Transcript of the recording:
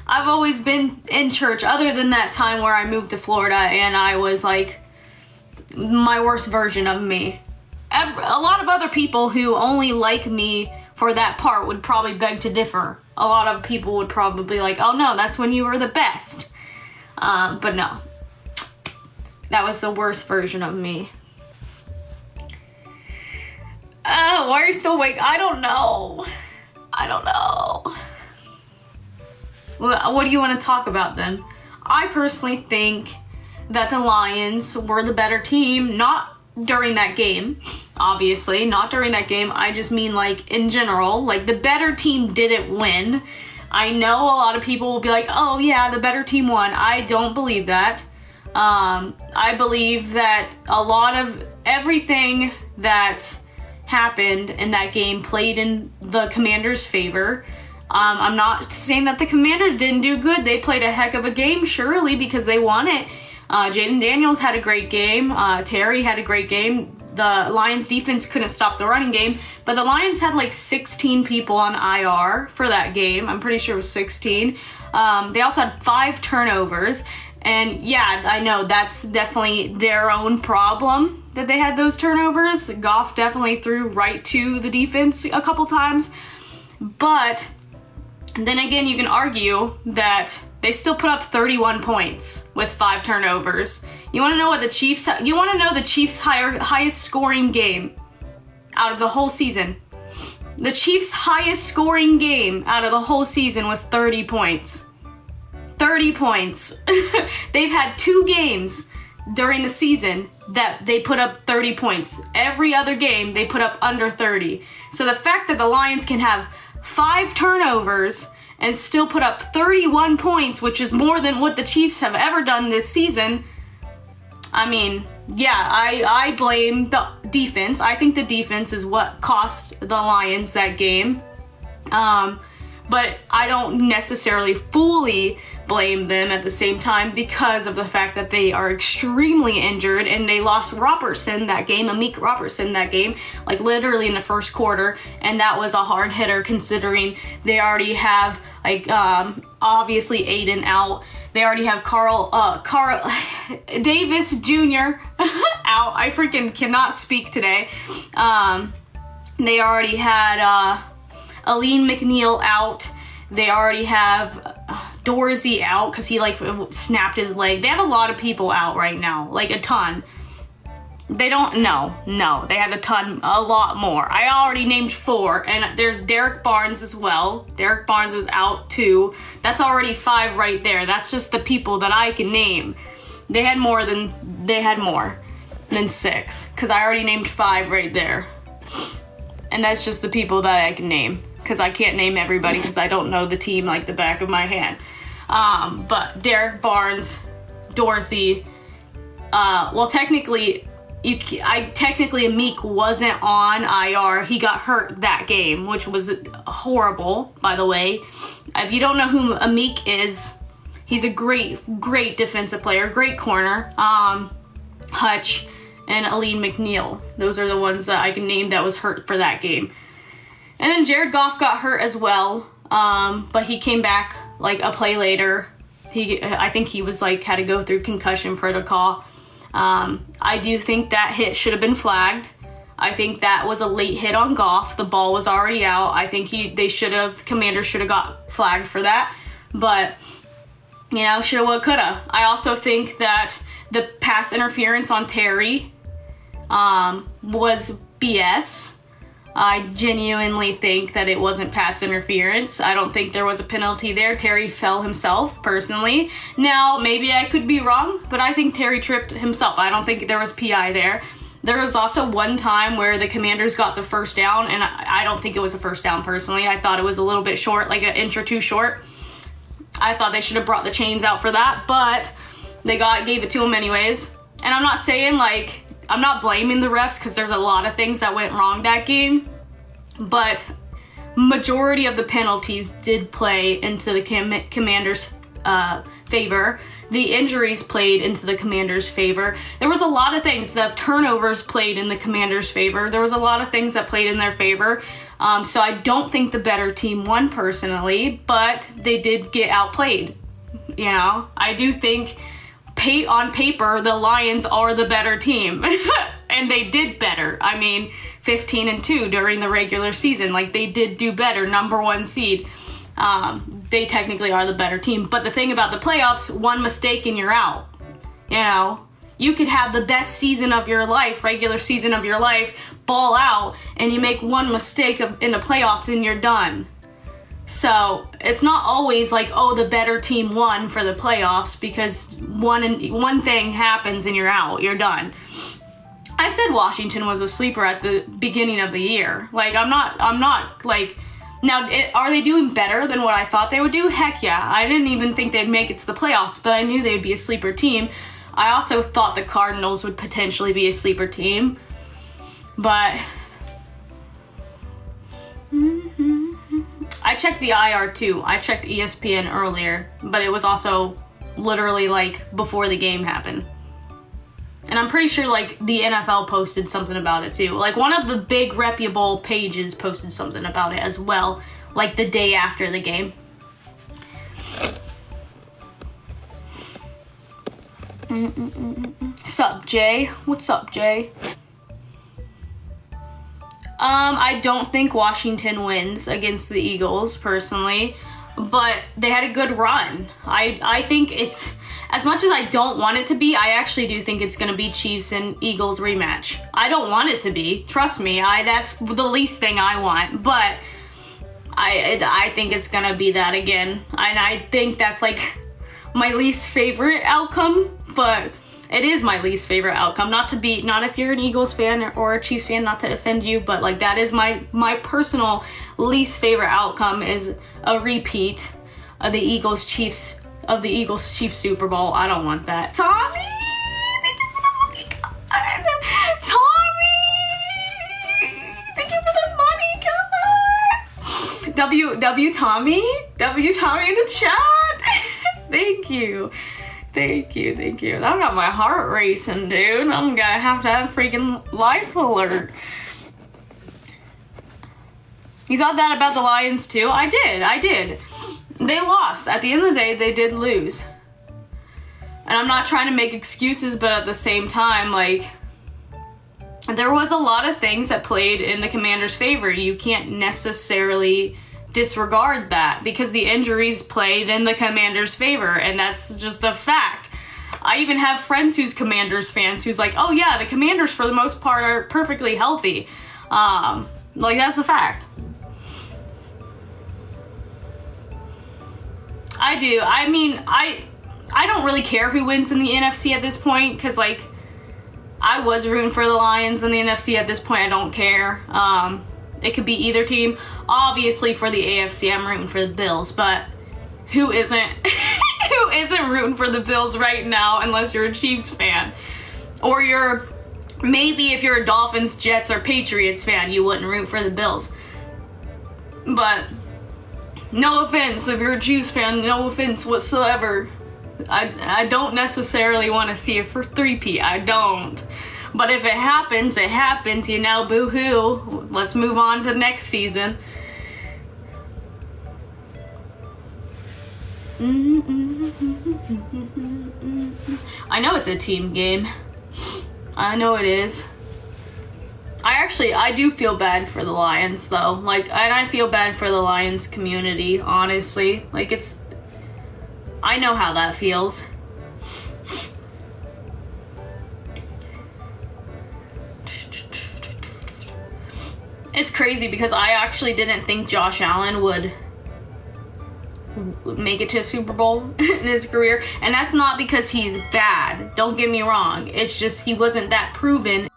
I've always been in church, other than that time where I moved to Florida and I was like my worst version of me. A lot of other people who only like me for that part would probably beg to differ. A lot of people would probably be like, oh no, that's when you were the best. But no. That was the worst version of me. Why are you still awake? I don't know. What do you want to talk about then? I personally think that the Lions were the better team, not during that game, obviously, not during that game. I just mean like in general, like the better team didn't win. I know a lot of people will be like, oh yeah, the better team won. I don't believe that. I believe that a lot of everything that happened in that game played in the Commanders' favor. I'm not saying that the Commanders didn't do good. They played a heck of a game, surely, because they won it. Jaden Daniels had a great game. Terry had a great game. The Lions defense couldn't stop the running game, but the Lions had like 16 people on IR for that game. I'm pretty sure it was 16. They also had 5 turnovers. And yeah, I know that's definitely their own problem that they had those turnovers. Goff definitely threw right to the defense a couple times. But then again, you can argue that they still put up 31 points with 5 turnovers. You want to know what the Chiefs? You want to know the Chiefs' highest scoring game out of the whole season? The Chiefs' highest scoring game out of the whole season was 30 points. 30 points. They've had 2 games during the season that they put up 30 points. Every other game, they put up under 30. So the fact that the Lions can have 5 turnovers and still put up 31 points, which is more than what the Chiefs have ever done this season, I mean, yeah, I blame the defense. I think the defense is what cost the Lions that game. But I don't necessarily fully blame them at the same time because of the fact that they are extremely injured and they lost Robertson that game, Amik Robertson that game, like literally in the first quarter, and that was a hard hitter considering they already have like obviously Aiden out. They already have Carl Davis Jr. out. I freaking cannot speak today. They already had Aleen McNeil out. They already have Dorsey out because he like snapped his leg. They have a lot of people out right now, like a ton. They don't, no, they have a lot more. I already named 4, and there's Derek Barnes as well. Derek Barnes was out too. That's already 5 right there. That's just the people that I can name. They had more than 6 because I already named 5 right there. And that's just the people that I can name because I can't name everybody because I don't know the team like the back of my hand. But Derek Barnes, Dorsey, technically Amik wasn't on IR. He got hurt that game, which was horrible, by the way. If you don't know who Amik is, he's a great defensive player, great corner. Hutch and Aleen McNeil. Those are the ones that I can name that was hurt for that game. And then Jared Goff got hurt as well, but he came back like a play later. I think he was like had to go through concussion protocol. I do think that hit should have been flagged. I think that was a late hit on Goff. The ball was already out. I think Commanders should have got flagged for that. But, you know, shoulda, woulda, coulda. I also think that the pass interference on Terry was BS. I genuinely think that it wasn't pass interference. I don't think there was a penalty there. Terry fell himself, personally. Now, maybe I could be wrong, but I think Terry tripped himself. I don't think there was PI there. There was also one time where the Commanders got the first down, and I don't think it was a first down, personally. I thought it was a little bit short, like an inch or two short. I thought they should have brought the chains out for that, but they gave it to him anyways. And I'm not saying, like, I'm not blaming the refs because there's a lot of things that went wrong that game, but majority of the penalties did play into the Commanders' favor. The injuries played into the Commanders' favor. There was a lot of things. The turnovers played in the Commanders' favor. There was a lot of things that played in their favor. So I don't think the better team won personally, but they did get outplayed. You know, I do think on paper, the Lions are the better team. And they did better. I mean, 15-2 during the regular season. Like, they did do better, number 1 seed. They technically are the better team. But the thing about the playoffs, one mistake and you're out. You know, you could have the best season of your life, regular season of your life, ball out, and you make one mistake in the playoffs and you're done. So it's not always like, oh, the better team won for the playoffs, because one thing happens and you're out, you're done. I said Washington was a sleeper at the beginning of the year. Like, I'm not like, now, are they doing better than what I thought they would do? Heck yeah. I didn't even think they'd make it to the playoffs, but I knew they'd be a sleeper team. I also thought the Cardinals would potentially be a sleeper team, but I checked the IR too. I checked ESPN earlier, but it was also literally like before the game happened. And I'm pretty sure like the NFL posted something about it too. Like one of the big reputable pages posted something about it as well, like the day after the game. Sup, Jay? What's up, Jay? I don't think Washington wins against the Eagles, personally, but they had a good run. I think it's, as much as I don't want it to be, I actually do think it's going to be Chiefs and Eagles rematch. I don't want it to be. Trust me, that's the least thing I want, but I think it's going to be that again. And I think that's like my least favorite outcome, but it is my least favorite outcome. Not if you're an Eagles fan or a Chiefs fan, not to offend you, but like that is my personal least favorite outcome, is a repeat of the Eagles Chiefs Super Bowl. I don't want that. Tommy! Thank you for the money, God. Tommy! Thank you for the money, God. W Tommy in the chat. Thank you. Thank you. I got my heart racing, dude. I'm gonna have to have freaking life alert. You thought that about the Lions too? I did. They lost. At the end of the day, they did lose. And I'm not trying to make excuses, but at the same time, like, there was a lot of things that played in the Commanders' favor. You can't necessarily disregard that, because the injuries played in the Commanders' favor, and that's just a fact. I even have friends who's Commanders fans who's like, oh yeah, the Commanders for the most part are perfectly healthy. Like, that's a fact. I do. I mean, I don't really care who wins in the NFC at this point, because like, I was rooting for the Lions in the NFC. At this point, I don't care. It could be either team. Obviously, for the AFC, I'm rooting for the Bills, but who isn't? Who isn't rooting for the Bills right now, unless you're a Chiefs fan? Or maybe if you're a Dolphins, Jets, or Patriots fan, you wouldn't root for the Bills. But no offense, if you're a Chiefs fan, no offense whatsoever. I don't necessarily want to see it for three-peat. I don't. But if it happens, you know, boo-hoo. Let's move on to next season. I know it's a team game. I know it is. I do feel bad for the Lions, though. Like, and I feel bad for the Lions community, honestly. Like, I know how that feels. It's crazy because I actually didn't think Josh Allen would make it to a Super Bowl in his career. And that's not because he's bad. Don't get me wrong. It's just he wasn't that proven.